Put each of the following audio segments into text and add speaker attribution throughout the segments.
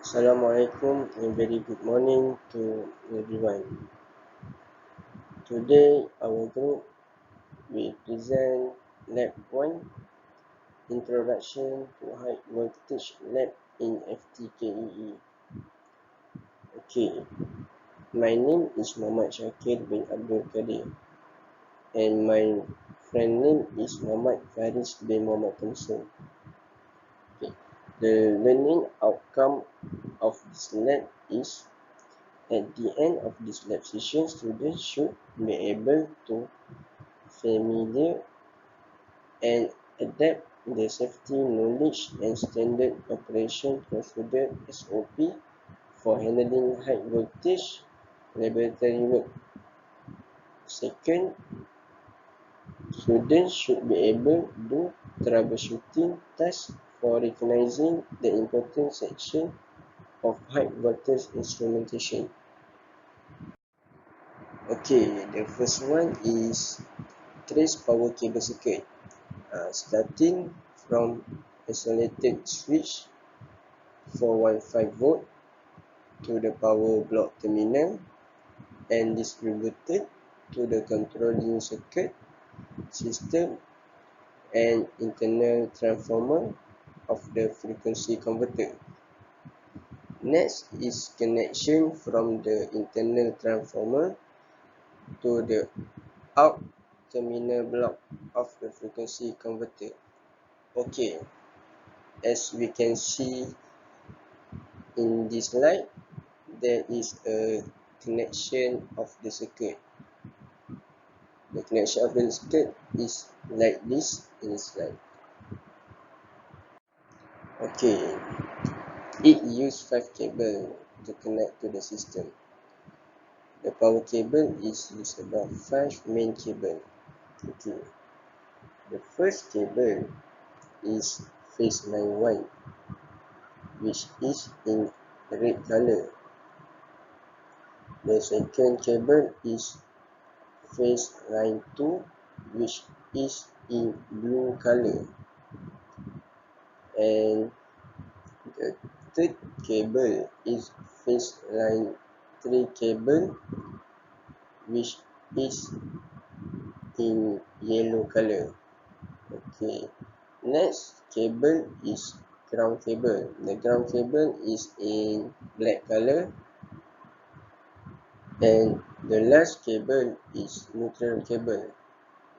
Speaker 1: Assalamualaikum and very good morning to everyone. Today our group will present Lab 1 Introduction to High Voltage Lab in FTKEE. Okay, my name is Muhammad Shakir bin Abdul Kadir and my friend name is Muhammad Faris bin Muhammad Thompson. Okay. The learning outcome of this lab is at the end of this lab session, students should be able to familiar and adapt the safety knowledge and standard operation procedure SOP for handling high voltage laboratory work. Second, students should be able to do troubleshooting tasks for recognizing the important section of high voltage instrumentation. Okay, the first one is trace power cable circuit. Starting from isolated switch 415 volt to the power block terminal and distributed to the controlling circuit system and internal transformer of the frequency converter. Next is connection from the internal transformer to the out terminal block of the frequency converter. Okay, as we can see in this slide, there is a connection of the circuit. The connection of the circuit is like this in the slide. Okay, it uses 5 cables to connect to the system. The power cable is used about 5 main cables. Okay, the first cable is phase line 1, which is in red color. The second cable is phase line 2, which is in blue color, and the third cable is phase line 3 cable, which is in yellow color. Okay, next cable is ground cable. The ground cable is in black color, and the last cable is neutral cable,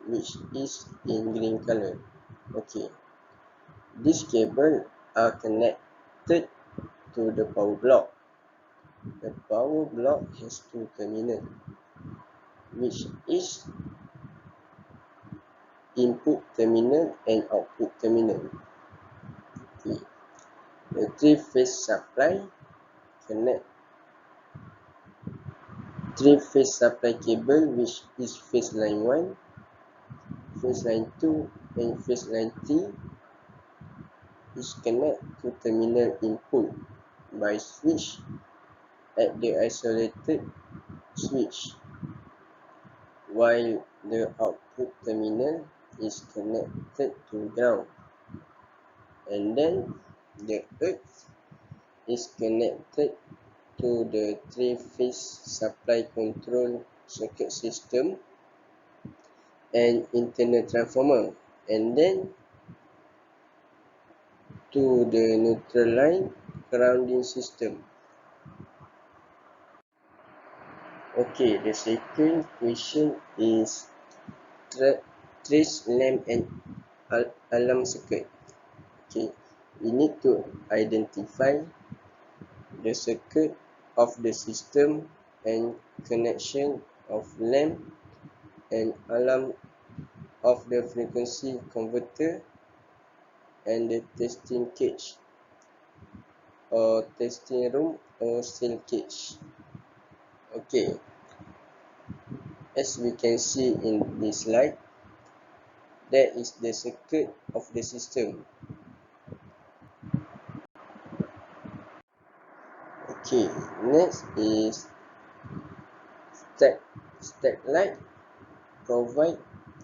Speaker 1: which is in green color. Okay, these cables are connected to the power block. The power block has two terminals, which is input terminal and output terminal. Okay. The three-phase supply connect three-phase supply cable, which is phase line 1, phase line 2, and phase line 3 is connect to terminal input by switch at the isolated switch, while the output terminal is connected to ground, and then the earth is connected to the three-phase supply control circuit system and internal transformer, and then to the neutral line grounding system. Okay, the second question is trace lamp and alarm circuit. Okay, we need to identify the circuit of the system and connection of lamp and alarm of the frequency converter and the testing cage or testing room or cell cage. Okay, as we can see in this slide, that is the circuit of the system. Okay, next is stack light. Provide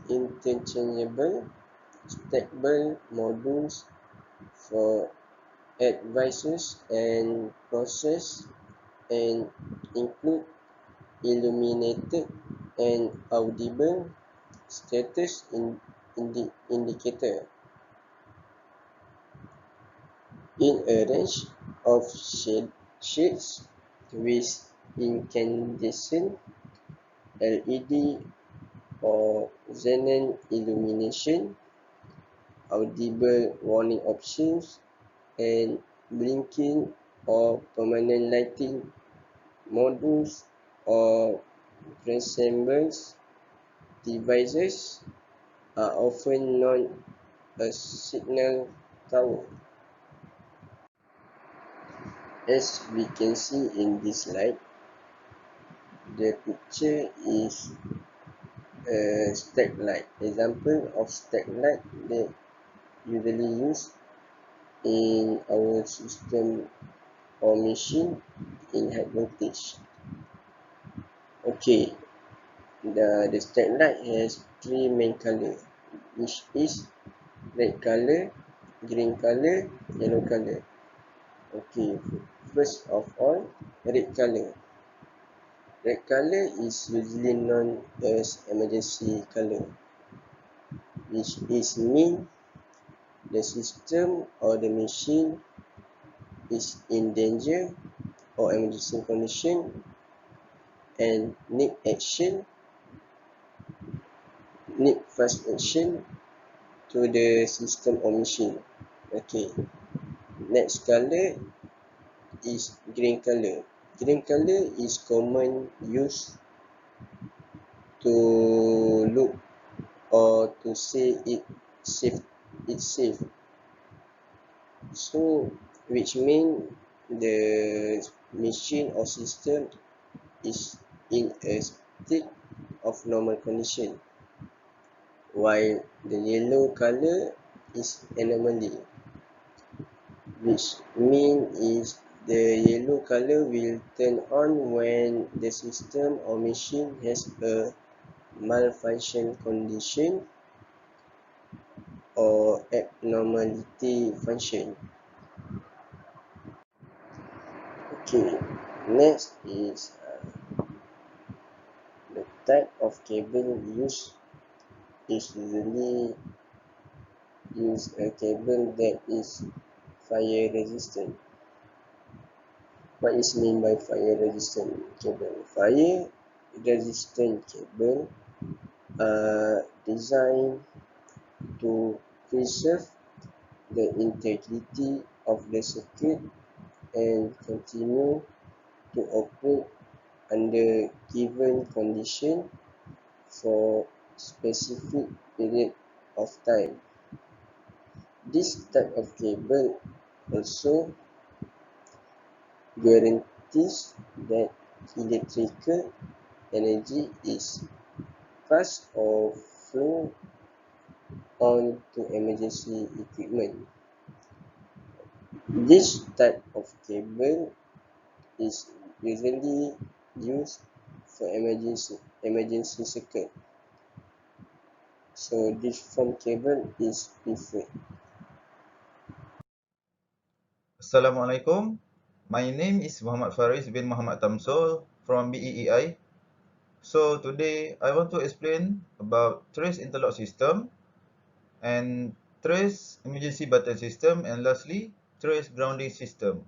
Speaker 1: interchangeable stackable modules for advices and process and include illuminated and audible status indicator in a range of shades with incandescent LED or xenon illumination, audible warning options, and blinking or permanent lighting modules or ensembles devices are often known as signal tower. As we can see in this slide, the picture is a stack light. Example of stack light that usually used in our system or machine in high voltage. Okay, the stack light has three main color, which is red color, green color, yellow color. Okay, first of all, red color. Red color is usually known as emergency color, which is mean the system or the machine is in danger or emergency condition and need fast action to the system or machine. Okay, next color is green color. Green color is common use to look or to say safe. It's safe. So, which mean the machine or system is in a state of normal condition, while the yellow color is anomaly, which mean is the yellow color will turn on when the system or machine has a malfunction condition or abnormality function. Okay, next is the type of cable used is usually use a cable that is fire resistant. What is meant by fire resistant cable? Fire resistant cable are designed to preserve the integrity of the circuit and continue to operate under given condition for specific period of time. This type of cable also guarantees that electrical energy is passed or flow on to emergency equipment. This type of cable is usually used for emergency circuit. So this form cable is preferred.
Speaker 2: Assalamualaikum. My name is Muhammad Faris bin Muhammad Tamsul from BEEI. So today I want to explain about trace interlock system and trace emergency button system and lastly trace grounding system.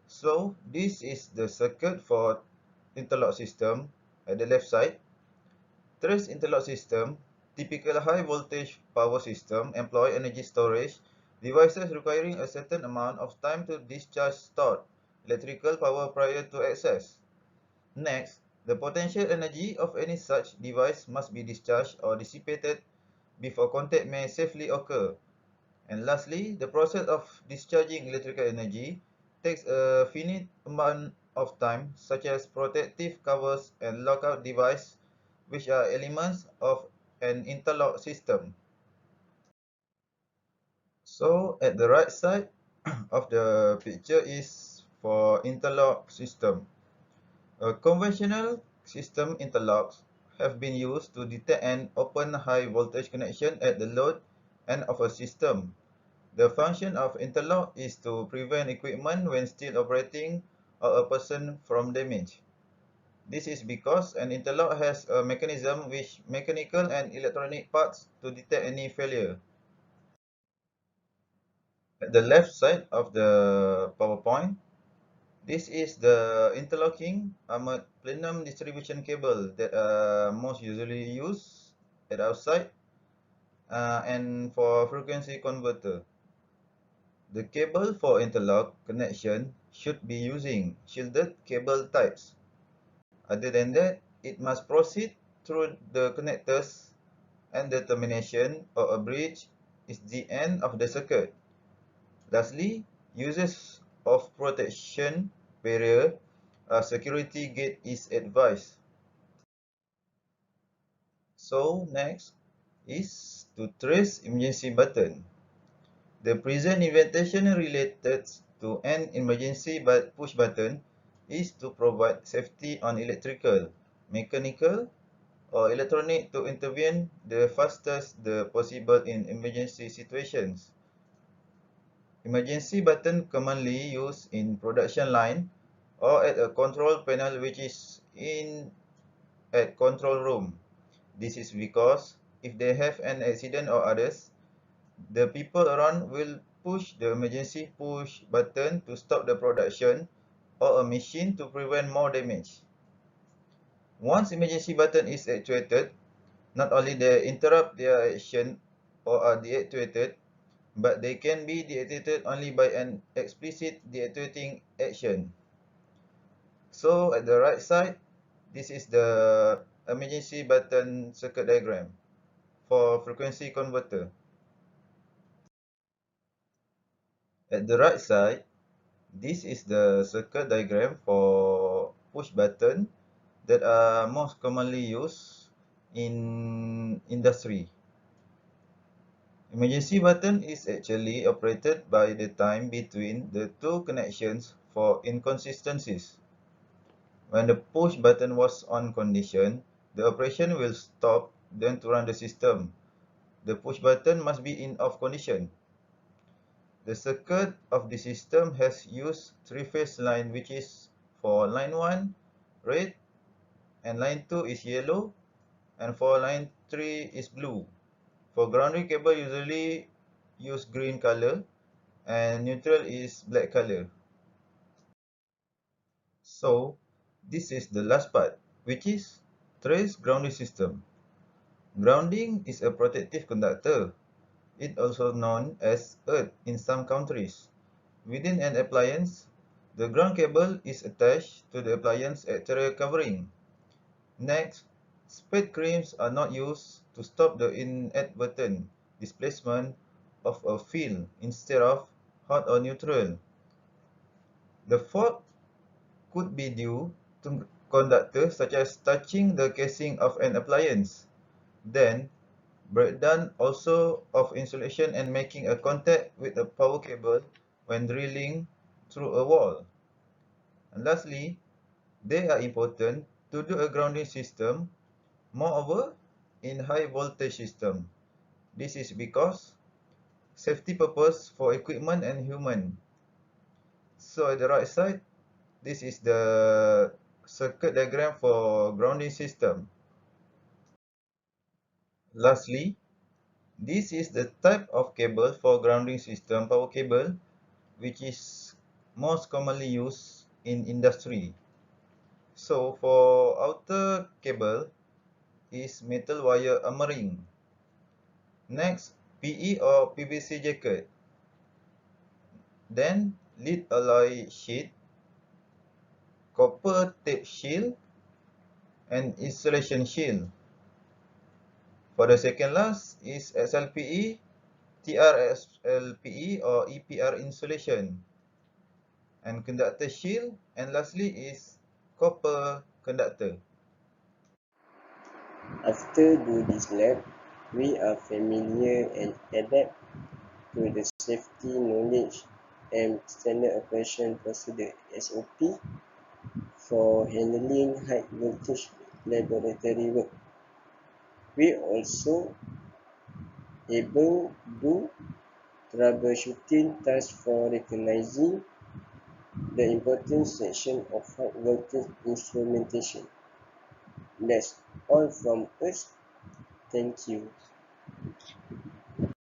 Speaker 2: So this is the circuit for interlock system at the left side. Trace interlock system, typical high voltage power system employ energy storage devices requiring a certain amount of time to discharge stored electrical power prior to access. Next, the potential energy of any such device must be discharged or dissipated before contact may safely occur. And lastly, the process of discharging electrical energy takes a finite amount of time, such as protective covers and lockout device, which are elements of an interlock system. So at the right side of the picture is for interlock system. A conventional system interlocks have been used to detect and open high voltage connection at the load end of a system. The function of interlock is to prevent equipment when still operating or a person from damage. This is because an interlock has a mechanism with mechanical and electronic parts to detect any failure. At the left side of the PowerPoint, this is the interlocking armored plenum distribution cable that are most usually used at outside and for frequency converter. The cable for interlock connection should be using shielded cable types. Other than that, it must proceed through the connectors and the termination or a bridge is the end of the circuit. Lastly, uses of protection barrier security gate is advised. So next is to trace emergency button. The present invitation related to an emergency push button is to provide safety on electrical, mechanical, or electronic to intervene the fastest the possible in emergency situations. Emergency button commonly used in production line or at a control panel which is in at control room. This is because if they have an accident or others, the people around will push the emergency push button to stop the production or a machine to prevent more damage. Once emergency button is actuated, not only they interrupt their action or are deactivated, but they can be deactivated only by an explicit deactivating action. So at the right side, this is the emergency button circuit diagram for frequency converter. At the right side, this is the circuit diagram for push button that are most commonly used in industry. Emergency button is actually operated by the time between the two connections for inconsistencies. When the push button was on condition, the operation will stop then to run the system. The push button must be in off condition. The circuit of the system has used three-phase line which is for line 1 red and line 2 is yellow and for line 3 is blue. For grounding cable usually use green color and neutral is black color. So this is the last part which is trace grounding system. Grounding is a protective conductor. It also known as earth in some countries. Within an appliance, the ground cable is attached to the appliance exterior covering. Next, spade creams are not used to stop the inadvertent displacement of a field instead of hot or neutral. The fault could be due to conductor such as touching the casing of an appliance. Then, breakdown also of insulation and making a contact with a power cable when drilling through a wall. And lastly, they are important to do a grounding system, moreover, in high voltage system. This is because safety purpose for equipment and human. So at the right side, this is the circuit diagram for grounding system. Lastly, this is the type of cable for grounding system power cable which is most commonly used in industry. So for outer cable is metal wire armoring. Next, PE or PVC jacket. Then lead alloy sheet, copper tape shield, and insulation shield. For the second last is SLPE, TRSLPE or EPR insulation, and conductor shield, and lastly is copper conductor.
Speaker 1: After do this lab, we are familiar and adapt to the safety knowledge and standard operation procedure (SOP) for handling high voltage laboratory work. We also able do troubleshooting task for recognizing the important section of high voltage instrumentation. That's all from us. Thank you.